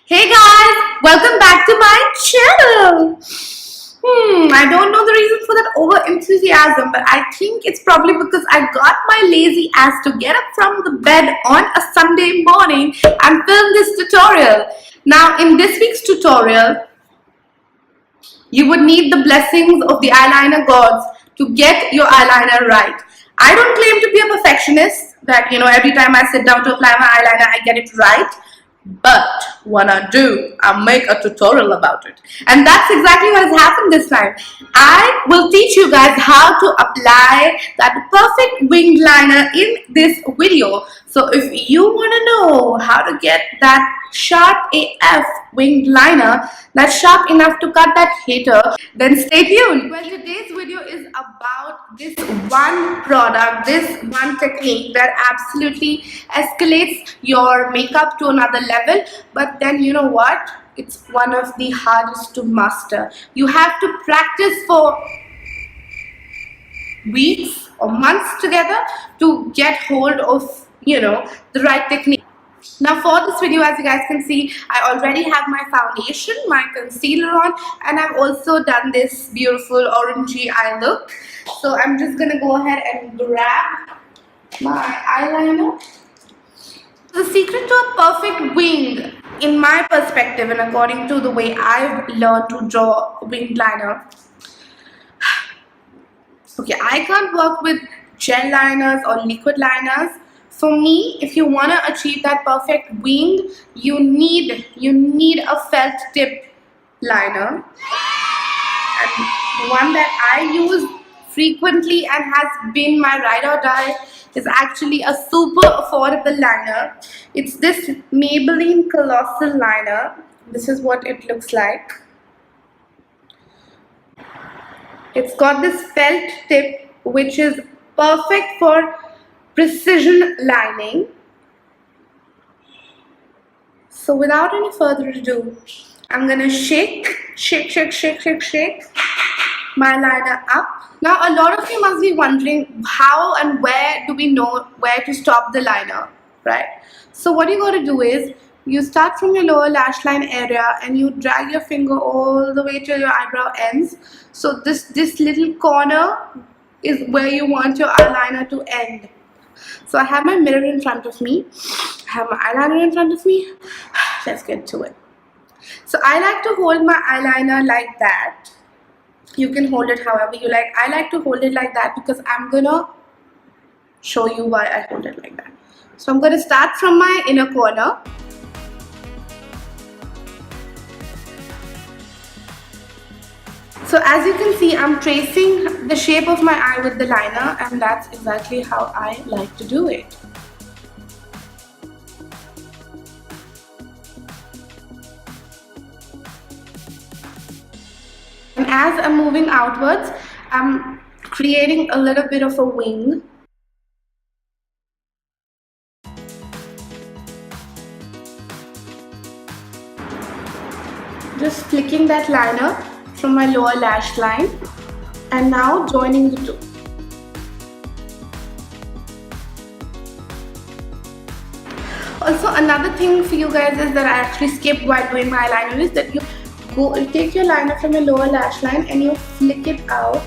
Hey guys, welcome back to my channel. I don't know the reason for that over enthusiasm, but I think it's probably because I got my lazy ass to get up from the bed on a Sunday morning and film this tutorial. Now, in this week's tutorial, you would need the blessings of the eyeliner gods to get your eyeliner right. I don't claim to be a perfectionist that every time I sit down to apply my eyeliner I get it right. But when I do, I make a tutorial about it. And that's exactly what has happened this time. I will teach you guys how to apply that perfect winged liner in this video. So if you want to know how to get that sharp AF winged liner that's sharp enough to cut that hater, then stay tuned. Well, today's video is about this one product, this one technique that absolutely escalates your makeup to another level. But then you know what? It's one of the hardest to master. You have to practice for weeks or months together to get hold of the right technique. Now for this video, as you guys can see, I already have my foundation, my concealer on, and I've also done this beautiful orangey eye look. So I'm just gonna go ahead and grab my eyeliner. The secret to a perfect wing, in my perspective and according to the way I've learned to draw winged liner. Okay, I can't work with gel liners or liquid liners. For me, if you want to achieve that perfect wing, you need a felt tip liner. And the one that I use frequently and has been my ride or die is actually a super affordable liner. It's this Maybelline Colossal liner. This is what it looks like. It's got this felt tip which is perfect for precision lining. So without any further ado, I'm gonna shake my liner up. Now a lot of you must be wondering how and where do we know where to stop the liner, right? So what you gotta do is you start from your lower lash line area and you drag your finger all the way to your eyebrow ends. So this little corner is where you want your eyeliner to end. So I have my mirror in front of me, I have my eyeliner in front of me. Let's get to it. So I like to hold my eyeliner like that. You can hold it however you like. I like to hold it like that because I'm gonna show you why I hold it like that. So I'm gonna start from my inner corner. So as you can see, I'm tracing the shape of my eye with the liner, and that's exactly how I like to do it. And as I'm moving outwards, I'm creating a little bit of a wing. Just flicking that liner from my lower lash line and now joining the two. Also, another thing for you guys is that I actually skipped while doing my eyeliner is that you take your liner from your lower lash line and you flick it out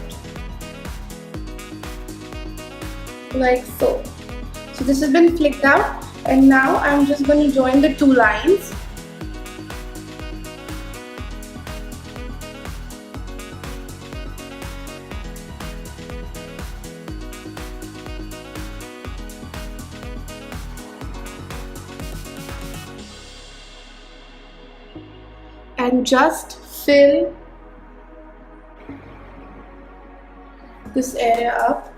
like so. So this has been flicked out and now I'm just going to join the two lines. And just fill this area up.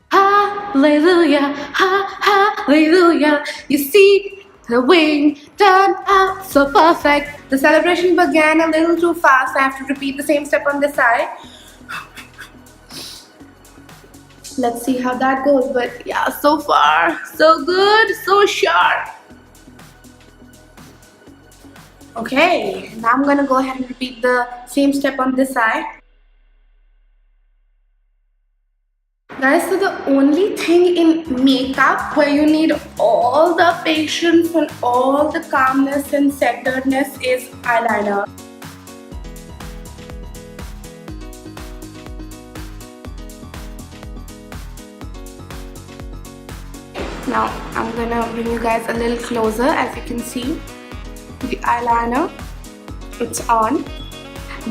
Hallelujah, hallelujah. You see, the wing turned out so perfect. The celebration began a little too fast. I have to repeat the same step on this side. Let's see how that goes. But yeah, so far, so good, so sharp. Okay, now I'm gonna go ahead and repeat the same step on this side. Guys, so the only thing in makeup where you need all the patience and all the calmness and centeredness is eyeliner. Now I'm gonna bring you guys a little closer. As you can see, the eyeliner, it's on.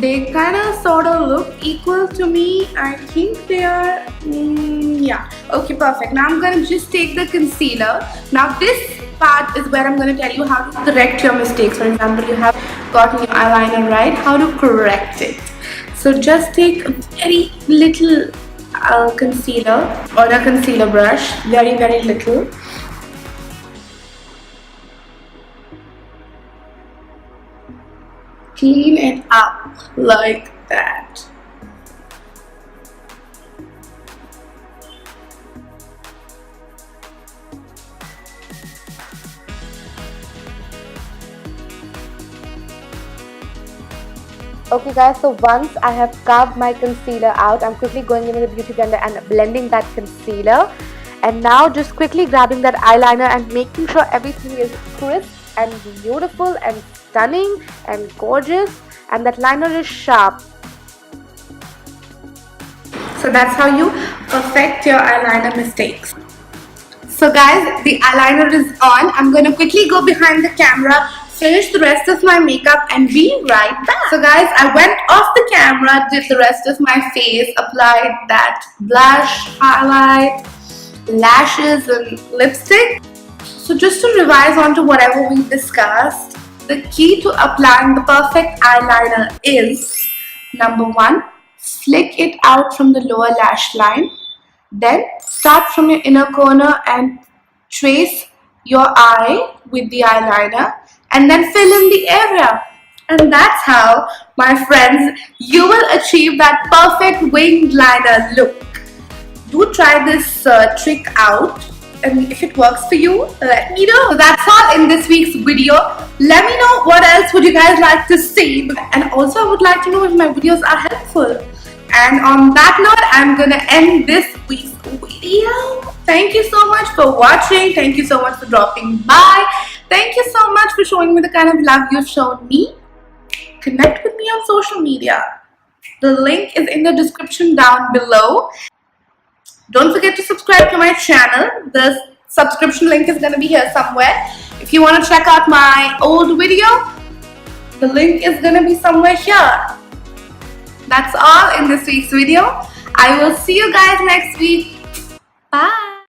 They kind of sort of look equal to me. I think they are, yeah. Okay, perfect. Now I'm gonna just take the concealer. Now this part is where I'm gonna tell you how to correct your mistakes. For example, you have gotten your eyeliner right, how to correct it. So just take a very little concealer or a concealer brush, very little. Clean it up like that. Okay guys, so once I have carved my concealer out, I'm quickly going in with the beauty blender and blending that concealer. And now just quickly grabbing that eyeliner and making sure everything is crisp and beautiful and stunning and gorgeous, and that liner is sharp. So that's how you perfect your eyeliner mistakes. So guys, the eyeliner is on. I'm going to quickly go behind the camera, finish the rest of my makeup and be right back. So guys, I went off the camera, did the rest of my face, applied that blush, highlight, lashes and lipstick. So just to revise on to whatever we discussed, the key to applying the perfect eyeliner is, number one, flick it out from the lower lash line. Then start from your inner corner and trace your eye with the eyeliner and then fill in the area. And that's how, my friends, you will achieve that perfect winged liner look. Do try this trick out, and if it works for you, let me know. So that's all in this week's video. Let me know what else would you guys like to see, and also I would like to know if my videos are helpful. And on that note, I'm gonna end this week's video. Thank you so much for watching. Thank you so much for dropping by. Thank you so much for showing me the kind of love you've shown me. Connect with me on social media. The link is in the description down below. Don't forget to subscribe to my channel. The subscription link is going to be here somewhere. If you want to check out my old video, the link is going to be somewhere here. That's all in this week's video. I will see you guys next week. Bye.